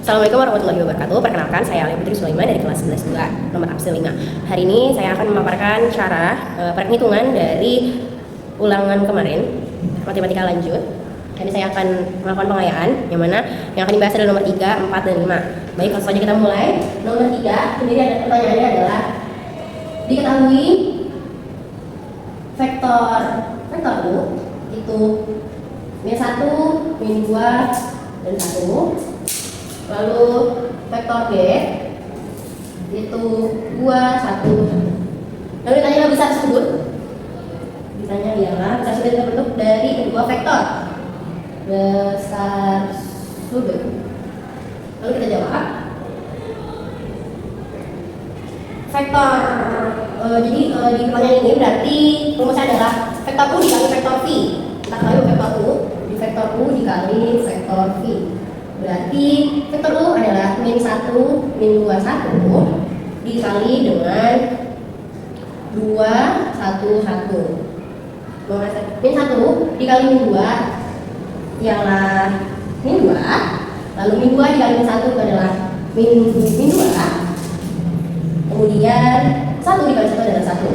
Assalamualaikum warahmatullahi wabarakatuh. Perkenalkan, saya Alia Putri Sulaiman dari kelas 11-2, nomor absen 5. Hari ini saya akan memaparkan cara perhitungan dari ulangan kemarin, matematika lanjut. Jadi saya akan melakukan pengayaan, yang mana yang akan dibahas adalah nomor 3, 4, dan 5. Baik, langsung saja kita mulai. Nomor 3, sendiri ada pertanyaannya adalah diketahui vektor U itu -1, -2, dan 1. Lalu vektor B itu 2, 1. Lalu ditanya bisa sebut. Ditanya ialah bisa sudah terbentuk dari kedua vektor besar sudut. Lalu kita jawab. Vektor jadi di pertanyaan ini berarti rumusnya adalah vektor U dikali vektor V. Kita tahu vektor U di vektor U dikali vektor V. Berarti vektor U adalah -1, -2, 1 dikali dengan 2, 1, 1. -1 dikali -2 ialah -2. Lalu -2 dikali -1 itu adalah -2. Kemudian 1 dikali 1 adalah 1.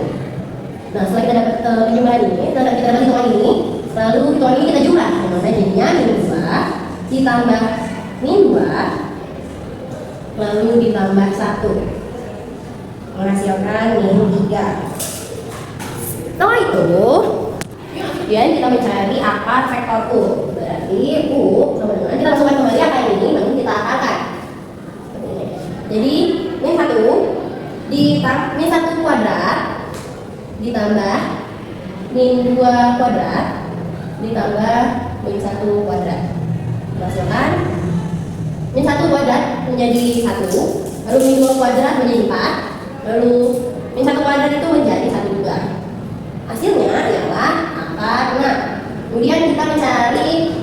Nah, setelah kita dapat penjumlahan ini, kita dapat hitungan ini, lalu hitungan ini kita jumlah. Nah, jadinya -2 ditambah -2 lalu ditambah 1 menghasilkan -3. Setelah itu kemudian kita mencari akar vektor U. Berarti U sama dengan, kita masukkan kembali akar ini namun kita akarkan. Jadi -1 -1 kuadrat ditambah -2 kuadrat ditambah -1 kuadrat menghasilkan -1 kuadrat menjadi 1, lalu -2 kuadrat menjadi 4, lalu -1 kuadrat itu menjadi 1 juga. Hasilnya ialah akar 6. Kemudian kita mencari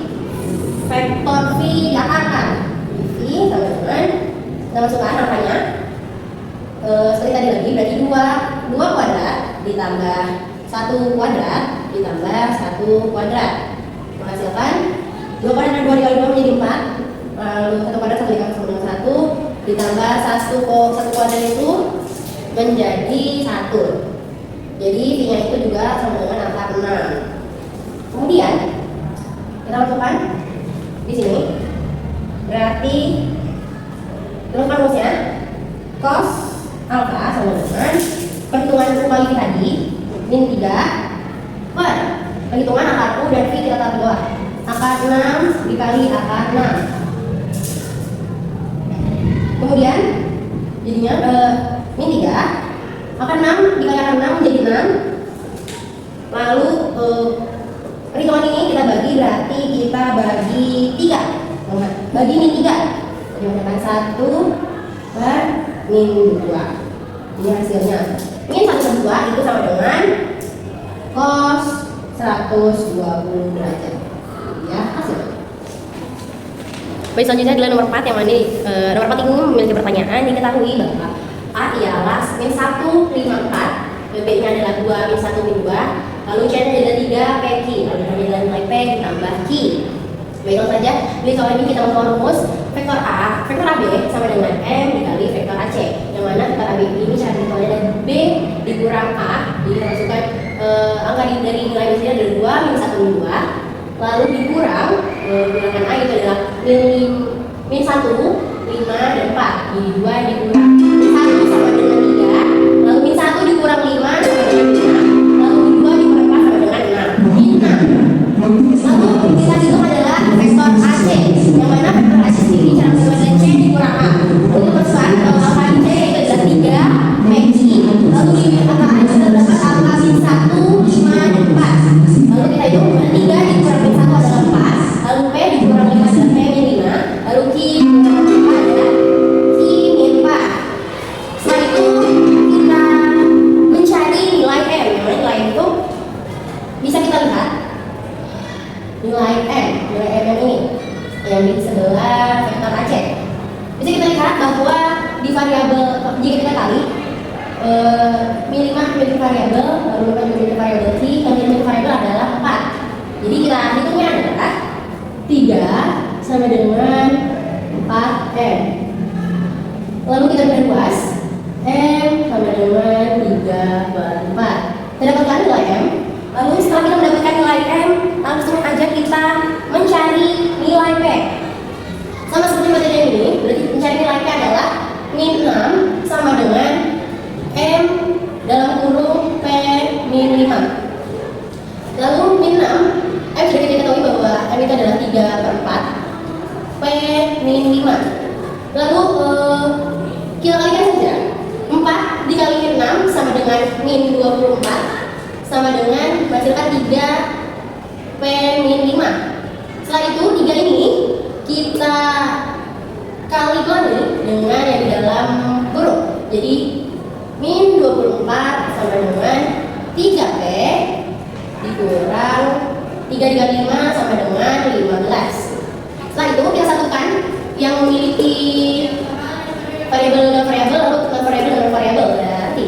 vektor V diakarkan. V sama dengan, kita masukkan angkanya seperti tadi lagi, berarti 2 kuadrat ditambah 1 kuadrat ditambah 1 kuadrat menghasilkan 2 kuadrat dan 2 dikali 2 menjadi 4. Lalu 1 kuadrat sama dengan 1 ditambah 1 kuadrat itu menjadi 1. Jadi V-nya itu juga sama dengan angka 6. Kemudian kita masukkan di sini. Berarti teruskan rumusnya cos alfa sama dengan perhitungan kembali tadi -3 per perhitungan akar U dan V kita taruh di bawah. Akar 6 dikali akar 6. Kemudian jadinya -3 akar 6 dikali akar 6 menjadi 6. Lalu perhitungan ini kita bagi, berarti kita bagi 3. Bagi -3 jadi menggunakan 1 per -2. Ini hasilnya. Min 1 per 2 itu sama dengan cos 120 derajat. Ya, hasil. Baik, selanjutnya adalah nomor 4 yang mana nomor 4 ini memiliki pertanyaan. Diketahui bahwa A ialah -1, 5, 4, B-nya adalah 2, -1, -2, lalu C-nya adalah 3, P, Q, lalu adalah nilai P ditambah Q. Baik, langsung saja di soal ini kita masukkan rumus vektor AB sama dengan M dikali vektor AC, yang mana vektor AB ini cara dihitungnya adalah B dikurang A. Jadi kita masukkan angka dari nilai biasanya adalah 2, -1, -2, lalu dikurang gunakan A itu adalah -1, 5, dan 4. Jadi 2 dikurang 1 sama dengan 3, lalu -1 dikurang 5 sama dengan 5, lalu 2 dikurang 4 sama dengan 6. Lalu kita hitung adalah vektor AC, yang mana vektor AC sendiri cara menentukan C dikurang A. Lalu kita masukkan angka C itu adalah 3, PQ, lalu di angka A itu terdapat angka -1, 5, dan 4. Lalu kita hitung 3 dikurang -1 adalah 4, lalu P dikurang 5 adalah P-nya 5, lalu Q dikurang 5 adalah Q-4. Setelah itu kita mencari nilai M, yang mana nilai M itu bisa kita lihat nilai M yang ini yang di sebelah vektor AC. Bisa kita lihat bahwa di variabel, jika kita kali minimal menjadi variabel, lalu menjadi variabel T, yang menjadi variabel adalah 4. Jadi kita hitungnya adalah 3 sama dengan 4M. Lalu kita beri luas M sama dengan 3/4. Kita dapatkan nilai M. Lalu setelah kita mendapatkan nilai M, langsung aja kita mencari nilai P. Sama seperti materi ini, berarti mencari nilai P adalah min 6 sama dengan M dalam kurung P min 5. Lalu min 6, M sudah kita ketahui bahwa M itu adalah 3/4 P min 5. Lalu kita kalikan saja 4 dikali min 6 sama dengan min 24 sama dengan menghasilkan 3 P min 5. Setelah itu 3 ini kita kali dengan yang di dalam kurung. Jadi min 24 sama dengan 3P dikurang 3 dikali 5 sama dengan 15. Setelah itu kita satukan yang memiliki variabel dengan variabel, lalu tukar variabel dengan variabel. Berarti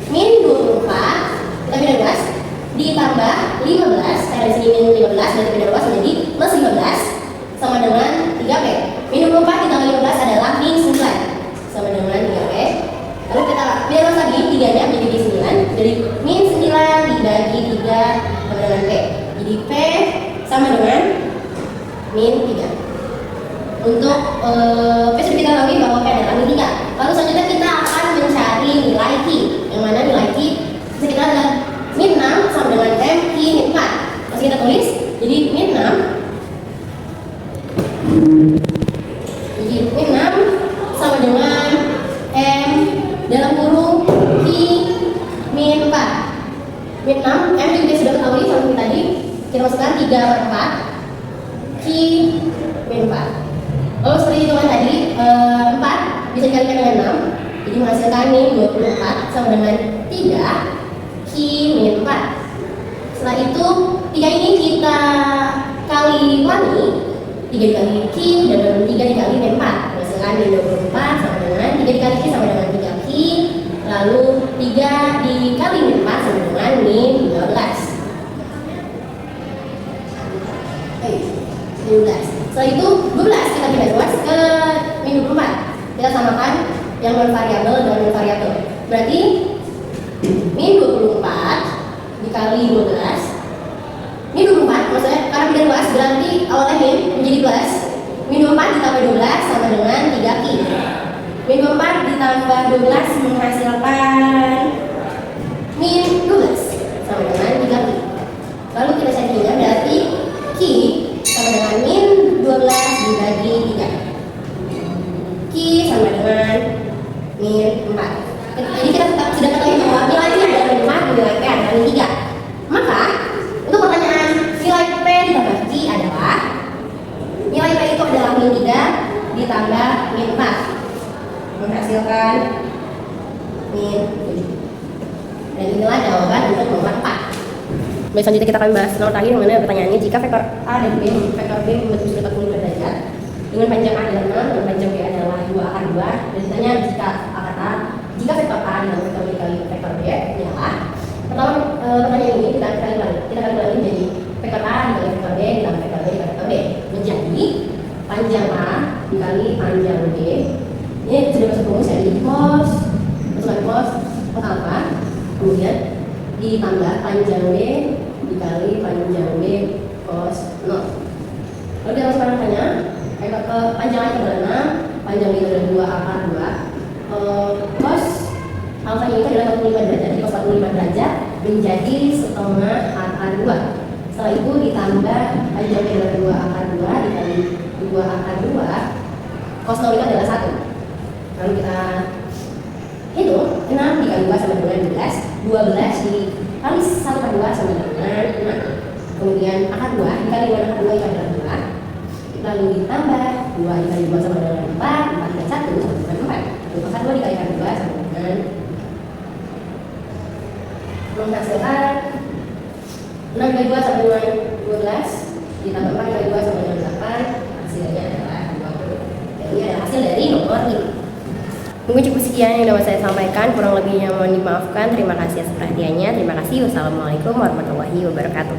min 24 kita pindah luas ditambah 15, karena di sini min 15 berarti pindah luas menjadi plus 15 sama dengan 3P. Min 24 ditambah 15 adalah min 9 sama dengan 3P. Lalu kita pindah luas lagi 3 nya menjadi 9, jadi min 9 dibagi 3 sama dengan P. Jadi P sama dengan min 3. Untuk P sudah kita ketahui bahwa P adalah min 3. Lalu selanjutnya kita akan mencari nilai Q, yang mana nilai Q bisa kita adalah min 6 sama dengan M Q min 4. Masih kita tulis, jadi min 6 sama dengan M dalam kurung Q min 4. Min 6, M juga sudah ketahui sama tadi, kita masukkan 3/4 Q min 4. Lalu seperti hitungan tadi, 4 bisa dikalikan dengan 6, jadi menghasilkan min 24 sama dengan 3 Q min 4. Setelah itu 3 ini kita kali ulangi, 3 dikali Q dan 3 dikali min 4 menghasilkan min 24 sama dengan 3 dikali Q sama dengan 3 Q. Lalu 3 dikali min 4 sama dengan min 15. Setelah itu 12 kita pindah luas ke min 24. Kita samakan yang non-variabel dengan non-variabel. Berarti min 24 dikali 12. Min 24 maksudnya karena pindah luas berarti awalnya min menjadi plus. Min 24 ditambah 12 sama dengan 3Q. Min 24 ditambah 12 menghasilkan min 12 sama dengan 3Q. Lalu kita carinya berarti Q sama dengan min 12 dibagi 3. Q sama dengan min 4. Jadi kita sudah ketahui bahwa nilai Q adalah min 4, nilai P adalah min 3. Maka untuk pertanyaan nilai P ditambah Q adalah nilai P itu adalah min 3 ditambah min 4 menghasilkan min 7. Dan inilah jawaban untuk nomor 4. Baik, selanjutnya kita akan bahas nomor terakhir, yang mana pertanyaannya jika vektor A dan B, vektor B membentuk sudut 45 derajat dengan panjang A adalah 6 dan panjang B adalah 2/2, dan ditanya jika jika vektor A dan vektor B dikali vektor B adalah, pertama pertanyaan ini kita akan ulangi menjadi vektor A dikali vektor B ditambah vektor B dikali vektor B menjadi panjang A dikali panjang B. Ini sudah masuk rumus ya, jadi cos alpha, kemudian ditambah panjang B dikali panjang B cos 0. Lalu kita masuk pada tanya, panjang A itu adalah 6, panjang B itu adalah 2/2. Cos alpha itu adalah 45 derajat, jadi cos 45 derajat menjadi setengah akar 2. Setelah itu ditambah panjang B adalah 2/2 dikali 2/2, cos 0 itu adalah 1. Lalu kita hitung 6 dikali 2 sama dengan 12, 12 dikali 1/2 sama dengan 6. Kemudian akar 2 dikali 2/2 itu adalah 2. Lalu ditambah 2 dikali 2 sama dengan 4, 4 dikali 1 sama dengan 4. Lalu akar 2 dikali akar 2 sama dengan menghasilkan 6 dikali 2 sama dengan 12 ditambah 4 dikali 2 sama dengan 8, hasilnya adalah 20. Dan ini adalah hasil dari nomor ini. Mungkin cukup sekian yang dapat saya sampaikan, kurang lebihnya mohon dimaafkan. Terima kasih atas perhatiannya. Terima kasih. Wassalamualaikum warahmatullahi wabarakatuh.